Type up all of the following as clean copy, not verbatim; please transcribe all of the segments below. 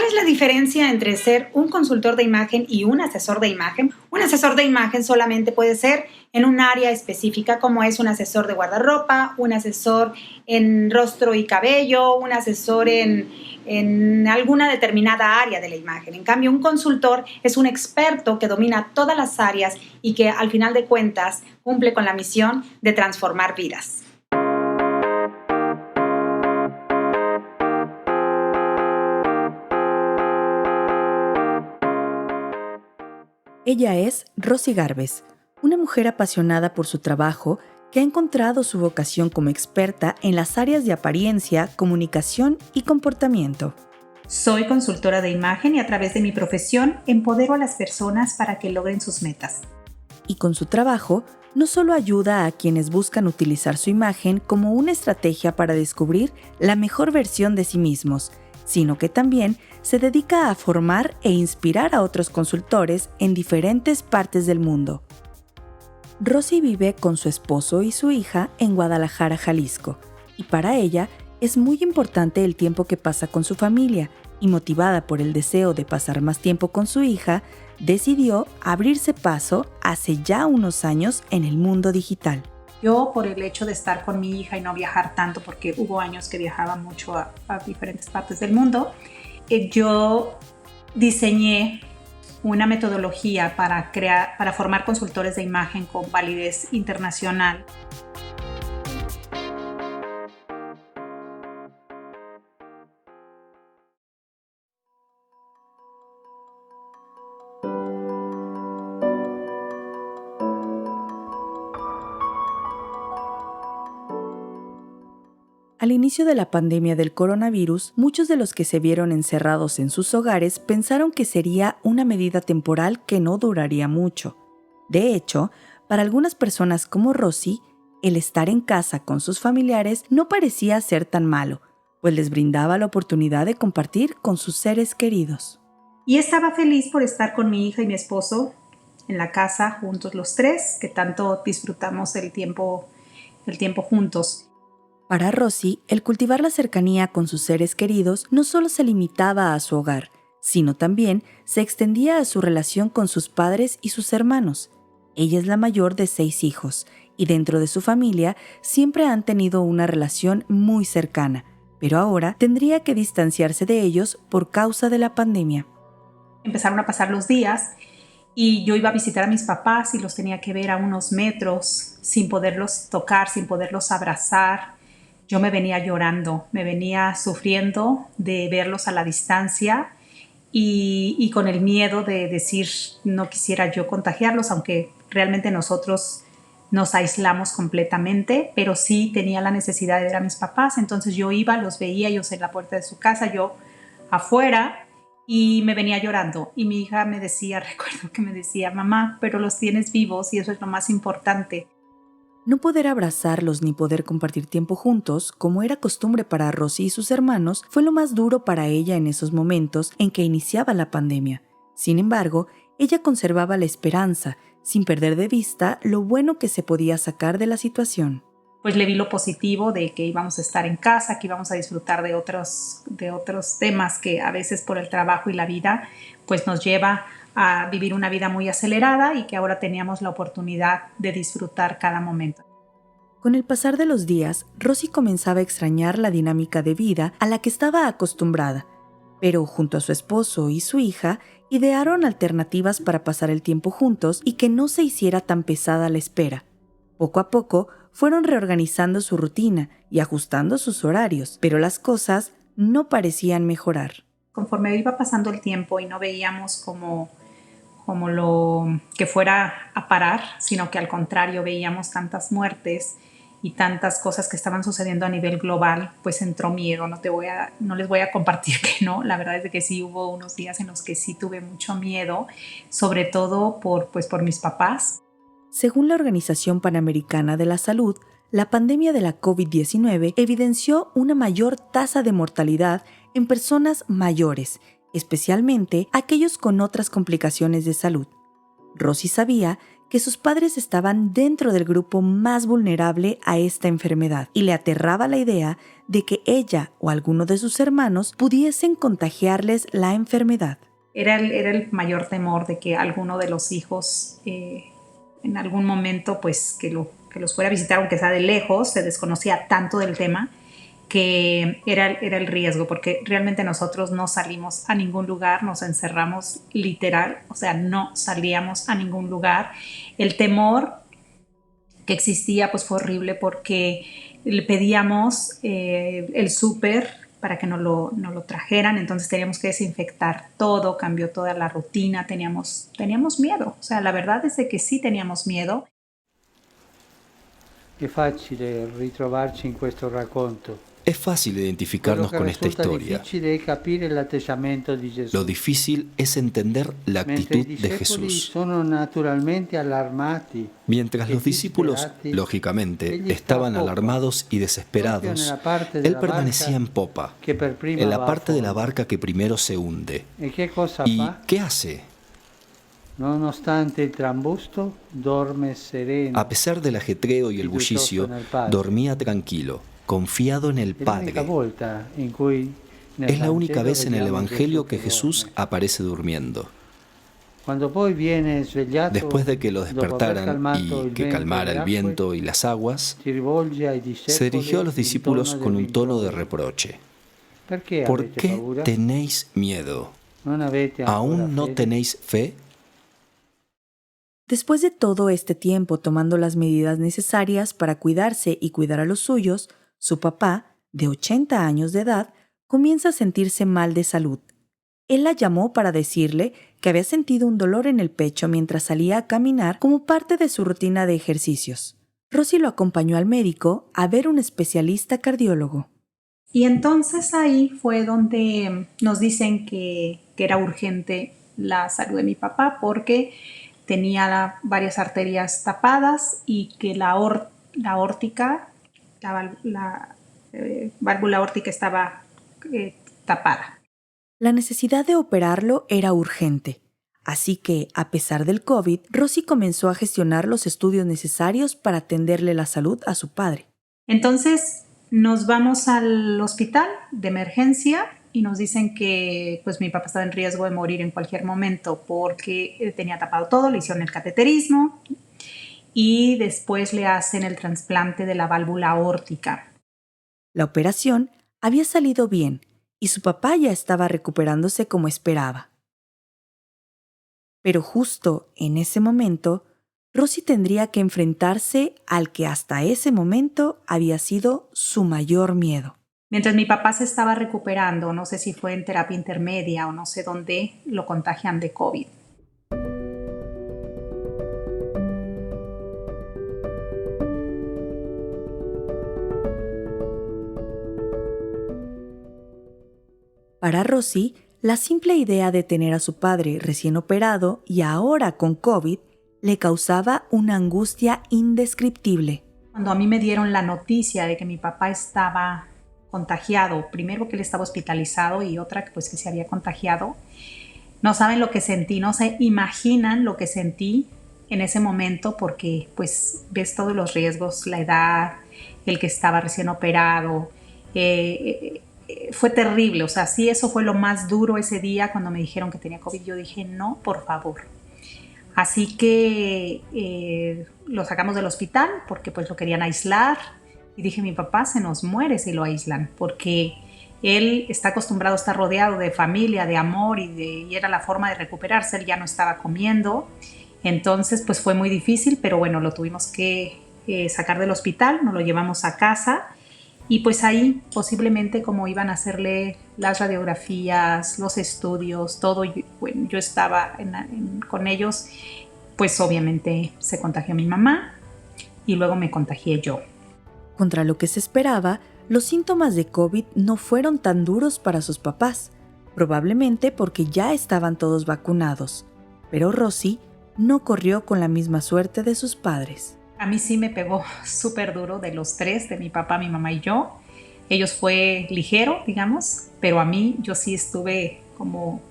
¿Cuál es la diferencia entre ser un consultor de imagen y un asesor de imagen? Un asesor de imagen solamente puede ser en un área específica, como es un asesor de guardarropa, un asesor en rostro y cabello, un asesor en alguna determinada área de la imagen. En cambio, un consultor es un experto que domina todas las áreas y que al final de cuentas cumple con la misión de transformar vidas. Ella es Rosy Garbes, una mujer apasionada por su trabajo que ha encontrado su vocación como experta en las áreas de apariencia, comunicación y comportamiento. Soy consultora de imagen y a través de mi profesión empodero a las personas para que logren sus metas. Y con su trabajo, no solo ayuda a quienes buscan utilizar su imagen como una estrategia para descubrir la mejor versión de sí mismos, sino que también se dedica a formar e inspirar a otros consultores en diferentes partes del mundo. Rosy vive con su esposo y su hija en Guadalajara, Jalisco, y para ella es muy importante el tiempo que pasa con su familia, y motivada por el deseo de pasar más tiempo con su hija, decidió abrirse paso hace ya unos años en el mundo digital. Yo, por el hecho de estar con mi hija y no viajar tanto, porque hubo años que viajaba mucho a diferentes partes del mundo, yo diseñé una metodología para formar consultores de imagen con validez internacional. Al inicio de la pandemia del coronavirus, muchos de los que se vieron encerrados en sus hogares pensaron que sería una medida temporal que no duraría mucho. De hecho, para algunas personas como Rosy, el estar en casa con sus familiares no parecía ser tan malo, pues les brindaba la oportunidad de compartir con sus seres queridos. Y estaba feliz por estar con mi hija y mi esposo en la casa, juntos los tres, que tanto disfrutamos el tiempo juntos. Para Rosy, el cultivar la cercanía con sus seres queridos no solo se limitaba a su hogar, sino también se extendía a su relación con sus padres y sus hermanos. Ella es la mayor de 6 hijos, y dentro de su familia siempre han tenido una relación muy cercana, pero ahora tendría que distanciarse de ellos por causa de la pandemia. Empezaron a pasar los días y yo iba a visitar a mis papás y los tenía que ver a unos metros, sin poderlos tocar, sin poderlos abrazar. Yo me venía llorando, me venía sufriendo de verlos a la distancia y con el miedo de decir no quisiera yo contagiarlos, aunque realmente nosotros nos aislamos completamente, pero sí tenía la necesidad de ver a mis papás. Entonces yo iba, los veía, ellos en la puerta de su casa, yo afuera, y me venía llorando. Y mi hija me decía, recuerdo que me decía, mamá, pero los tienes vivos y eso es lo más importante. No poder abrazarlos ni poder compartir tiempo juntos, como era costumbre para Rosy y sus hermanos, fue lo más duro para ella en esos momentos en que iniciaba la pandemia. Sin embargo, ella conservaba la esperanza, sin perder de vista lo bueno que se podía sacar de la situación. Pues le vi lo positivo de que íbamos a estar en casa, que íbamos a disfrutar de otros temas que a veces por el trabajo y la vida pues nos lleva a vivir una vida muy acelerada y que ahora teníamos la oportunidad de disfrutar cada momento. Con el pasar de los días, Rosy comenzaba a extrañar la dinámica de vida a la que estaba acostumbrada, pero junto a su esposo y su hija, idearon alternativas para pasar el tiempo juntos y que no se hiciera tan pesada la espera. Poco a poco, fueron reorganizando su rutina y ajustando sus horarios, pero las cosas no parecían mejorar. Conforme iba pasando el tiempo y no veíamos como lo que fuera a parar, sino que al contrario veíamos tantas muertes y tantas cosas que estaban sucediendo a nivel global, pues entró miedo. No les voy a compartir que no, la verdad es que sí hubo unos días en los que sí tuve mucho miedo, sobre todo por mis papás. Según la Organización Panamericana de la Salud, la pandemia de la COVID-19 evidenció una mayor tasa de mortalidad en personas mayores, especialmente aquellos con otras complicaciones de salud. Rosy sabía que sus padres estaban dentro del grupo más vulnerable a esta enfermedad y le aterraba la idea de que ella o alguno de sus hermanos pudiesen contagiarles la enfermedad. Era el mayor temor de que alguno de los hijos en algún momento pues que los fuera a visitar, aunque sea de lejos, se desconocía tanto del tema que era el riesgo, porque realmente nosotros no salimos a ningún lugar, nos encerramos literal, o sea, no salíamos a ningún lugar. El temor que existía pues fue horrible porque le pedíamos el súper para que nos lo trajeran, entonces teníamos que desinfectar todo, cambió toda la rutina, teníamos miedo, o sea, la verdad es de que sí teníamos miedo. È facile ritrovarci in questo racconto. Es fácil identificarnos con esta historia. Lo difícil es entender la actitud de Jesús. Mientras los discípulos, lógicamente, estaban alarmados y desesperados, Él permanecía en popa, en la parte de la barca que primero se hunde. ¿Y qué hace? A pesar del ajetreo y el bullicio, dormía tranquilo, confiado en el Padre. Es la única vez en el Evangelio que Jesús aparece durmiendo. Después de que lo despertaran y que calmara el viento y las aguas, se dirigió a los discípulos con un tono de reproche. ¿Por qué tenéis miedo? ¿Aún no tenéis fe? Después de todo este tiempo tomando las medidas necesarias para cuidarse y cuidar a los suyos, su papá, de 80 años de edad, comienza a sentirse mal de salud. Él la llamó para decirle que había sentido un dolor en el pecho mientras salía a caminar como parte de su rutina de ejercicios. Rosy lo acompañó al médico a ver un especialista cardiólogo. Y entonces ahí fue donde nos dicen que era urgente la salud de mi papá porque tenía varias arterias tapadas y que la válvula aórtica estaba tapada. La necesidad de operarlo era urgente, así que, a pesar del COVID, Rosy comenzó a gestionar los estudios necesarios para atenderle la salud a su padre. Entonces nos vamos al hospital de emergencia y nos dicen que pues mi papá estaba en riesgo de morir en cualquier momento porque tenía tapado todo, le hicieron el cateterismo y después le hacen el trasplante de la válvula aórtica. La operación había salido bien y su papá ya estaba recuperándose como esperaba. Pero justo en ese momento, Rosy tendría que enfrentarse al que hasta ese momento había sido su mayor miedo. Mientras mi papá se estaba recuperando, no sé si fue en terapia intermedia o no sé dónde, lo contagian de COVID. Para Rosy, la simple idea de tener a su padre recién operado y ahora con COVID le causaba una angustia indescriptible. Cuando a mí me dieron la noticia de que mi papá estaba contagiado, primero que él estaba hospitalizado y otra pues que se había contagiado, no saben lo que sentí, no se imaginan lo que sentí en ese momento porque pues ves todos los riesgos, la edad, el que estaba recién operado, fue terrible, o sea, sí, eso fue lo más duro ese día cuando me dijeron que tenía COVID. Yo dije, no, por favor. Así que lo sacamos del hospital porque pues lo querían aislar y dije, mi papá se nos muere si lo aíslan porque él está acostumbrado a estar rodeado de familia, de amor y era la forma de recuperarse. Él ya no estaba comiendo, entonces pues fue muy difícil, pero bueno, lo tuvimos que sacar del hospital, nos lo llevamos a casa. Y pues ahí posiblemente como iban a hacerle las radiografías, los estudios, todo, bueno, yo estaba con ellos, pues obviamente se contagió mi mamá y luego me contagié yo. Contra lo que se esperaba, los síntomas de COVID no fueron tan duros para sus papás, probablemente porque ya estaban todos vacunados. Pero Rosy no corrió con la misma suerte de sus padres. A mí sí me pegó súper duro de los tres, de mi papá, mi mamá y yo. Ellos fue ligero, digamos, pero a mí yo sí estuve como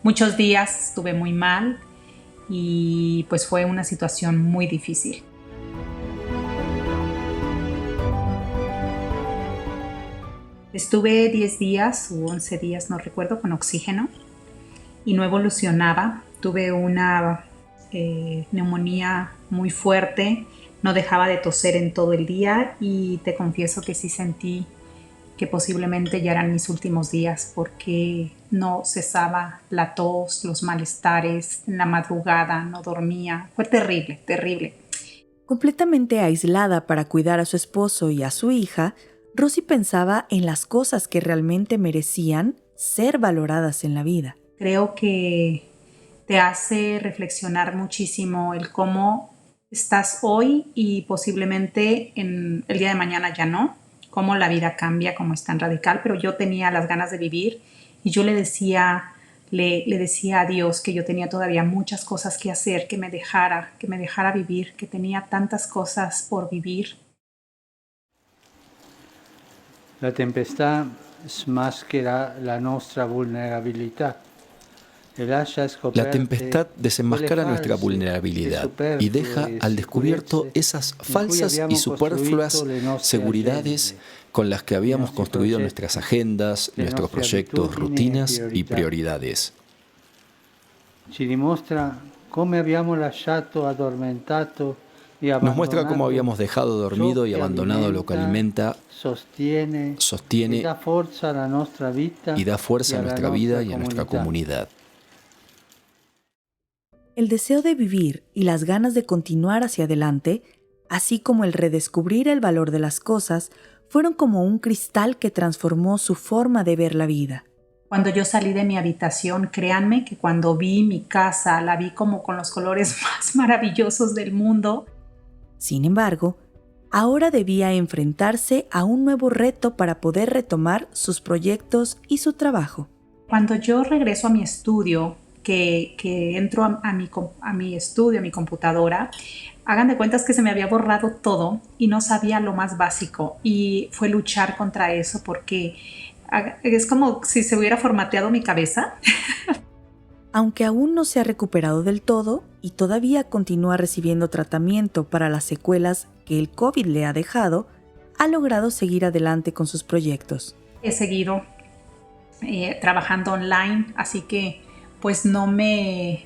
muchos días estuve muy mal y pues fue una situación muy difícil. Estuve 10 días o 11 días, no recuerdo, con oxígeno y no evolucionaba. Tuve una neumonía muy fuerte, no dejaba de toser en todo el día y te confieso que sí sentí que posiblemente ya eran mis últimos días porque no cesaba la tos, los malestares, en la madrugada no dormía. Fue terrible, terrible. Completamente aislada para cuidar a su esposo y a su hija, Rosy pensaba en las cosas que realmente merecían ser valoradas en la vida. Creo que te hace reflexionar muchísimo el cómo estás hoy y posiblemente en el día de mañana ya no, cómo la vida cambia, cómo es tan radical, pero yo tenía las ganas de vivir y yo le decía a Dios que yo tenía todavía muchas cosas que hacer, que me dejara vivir, que tenía tantas cosas por vivir. La tempestad smaschera la nostra vulnerabilità. La tempestad desenmascara nuestra vulnerabilidad y deja al descubierto esas falsas y superfluas seguridades con las que habíamos construido nuestras agendas, nuestros proyectos, rutinas y prioridades. Nos muestra cómo habíamos dejado dormido y abandonado lo que alimenta, sostiene y da fuerza a nuestra vida y a nuestra comunidad. El deseo de vivir y las ganas de continuar hacia adelante, así como el redescubrir el valor de las cosas, fueron como un cristal que transformó su forma de ver la vida. Cuando yo salí de mi habitación, créanme que cuando vi mi casa, la vi como con los colores más maravillosos del mundo. Sin embargo, ahora debía enfrentarse a un nuevo reto para poder retomar sus proyectos y su trabajo. Cuando yo regreso a mi estudio, que entro a mi estudio, a mi computadora, hagan de cuentas que se me había borrado todo y no sabía lo más básico y fue luchar contra eso porque es como si se hubiera formateado mi cabeza. Aunque aún no se ha recuperado del todo y todavía continúa recibiendo tratamiento para las secuelas que el COVID le ha dejado, ha logrado seguir adelante con sus proyectos. He seguido trabajando online, así que pues no me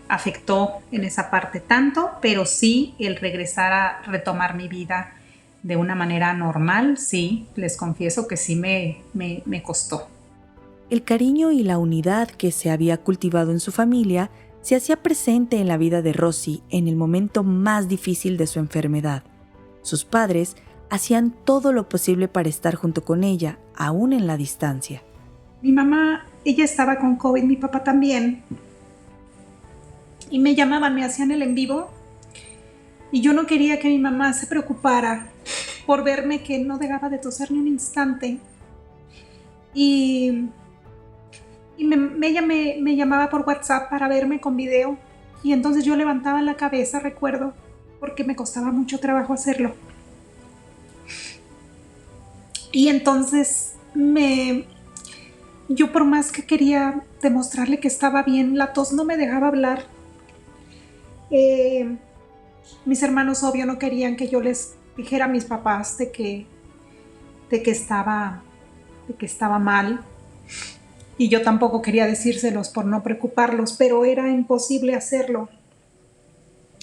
afectó en esa parte tanto, pero sí el regresar a retomar mi vida de una manera normal, sí, les confieso que sí me costó. El cariño y la unidad que se había cultivado en su familia se hacía presente en la vida de Rosy en el momento más difícil de su enfermedad. Sus padres hacían todo lo posible para estar junto con ella, aún en la distancia. Mi mamá, ella estaba con COVID, mi papá también. Y me llamaban, me hacían el en vivo. Y yo no quería que mi mamá se preocupara por verme que no dejaba de toser ni un instante. Y ella me llamaba por WhatsApp para verme con video. Y entonces yo levantaba la cabeza, recuerdo, porque me costaba mucho trabajo hacerlo. Y entonces yo por más que quería demostrarle que estaba bien, la tos no me dejaba hablar. Mis hermanos, obvio, no querían que yo les dijera a mis papás de que estaba mal. Y yo tampoco quería decírselos por no preocuparlos, pero era imposible hacerlo.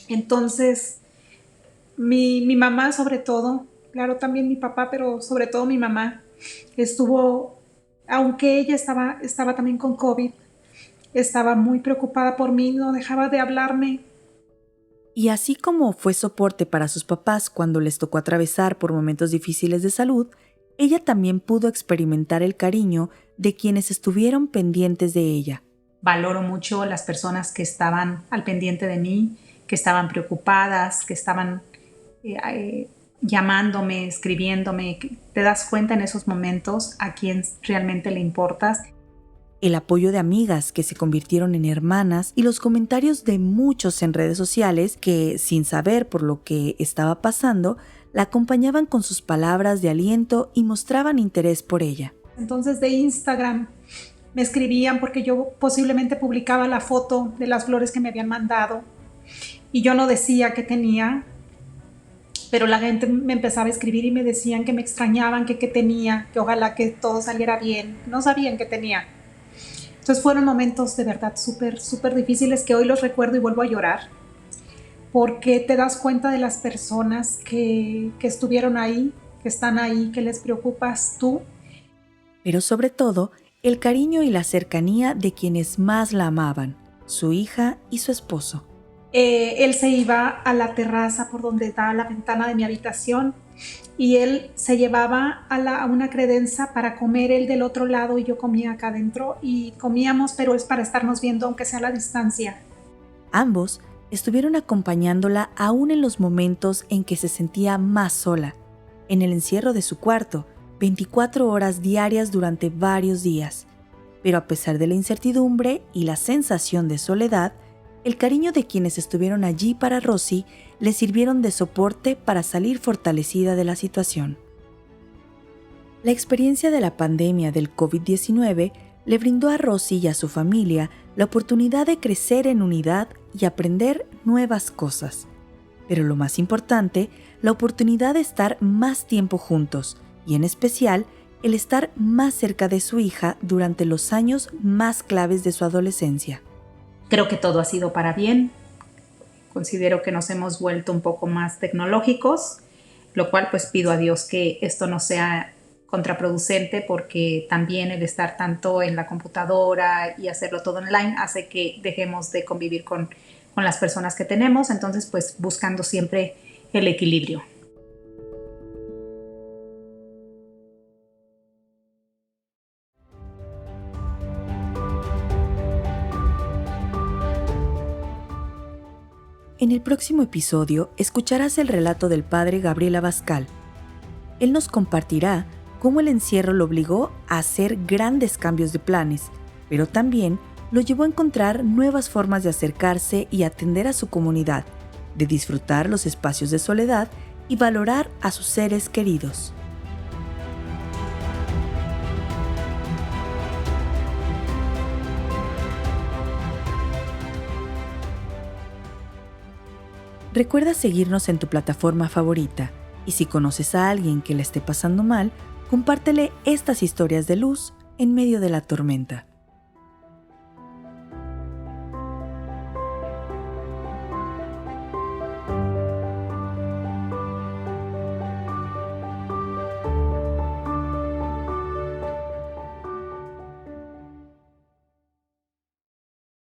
Entonces, mi mamá sobre todo, claro, también mi papá, pero sobre todo mi mamá, estuvo, aunque ella estaba también con COVID, estaba muy preocupada por mí, no dejaba de hablarme. Y así como fue soporte para sus papás cuando les tocó atravesar por momentos difíciles de salud, ella también pudo experimentar el cariño de quienes estuvieron pendientes de ella. Valoro mucho las personas que estaban al pendiente de mí, que estaban preocupadas, que estaban llamándome, escribiéndome. Te das cuenta en esos momentos a quién realmente le importas. El apoyo de amigas que se convirtieron en hermanas y los comentarios de muchos en redes sociales que, sin saber por lo que estaba pasando, la acompañaban con sus palabras de aliento y mostraban interés por ella. Entonces de Instagram me escribían porque yo posiblemente publicaba la foto de las flores que me habían mandado y yo no decía qué tenía, pero la gente me empezaba a escribir y me decían que me extrañaban, que qué tenía, que ojalá que todo saliera bien. No sabían qué tenía. Entonces fueron momentos de verdad súper, súper difíciles que hoy los recuerdo y vuelvo a llorar, porque te das cuenta de las personas que estuvieron ahí, que están ahí, que les preocupas tú. Pero sobre todo, el cariño y la cercanía de quienes más la amaban, su hija y su esposo. Él se iba a la terraza por donde estaba la ventana de mi habitación y él se llevaba a una credenza para comer él del otro lado y yo comía acá adentro y comíamos, pero es para estarnos viendo aunque sea a la distancia. Ambos estuvieron acompañándola aún en los momentos en que se sentía más sola, en el encierro de su cuarto, 24 horas diarias durante varios días. Pero a pesar de la incertidumbre y la sensación de soledad, el cariño de quienes estuvieron allí para Rosy le sirvieron de soporte para salir fortalecida de la situación. La experiencia de la pandemia del COVID-19 le brindó a Rosy y a su familia la oportunidad de crecer en unidad y aprender nuevas cosas. Pero lo más importante, la oportunidad de estar más tiempo juntos y en especial el estar más cerca de su hija durante los años más claves de su adolescencia. Creo que todo ha sido para bien. Considero que nos hemos vuelto un poco más tecnológicos, lo cual pues pido a Dios que esto no sea contraproducente, porque también el estar tanto en la computadora y hacerlo todo online hace que dejemos de convivir con las personas que tenemos. Entonces pues buscando siempre el equilibrio. En el próximo episodio escucharás el relato del padre Gabriel Abascal. Él nos compartirá cómo el encierro lo obligó a hacer grandes cambios de planes, pero también lo llevó a encontrar nuevas formas de acercarse y atender a su comunidad, de disfrutar los espacios de soledad y valorar a sus seres queridos. Recuerda seguirnos en tu plataforma favorita y si conoces a alguien que la esté pasando mal, compártele estas historias de luz en medio de la tormenta.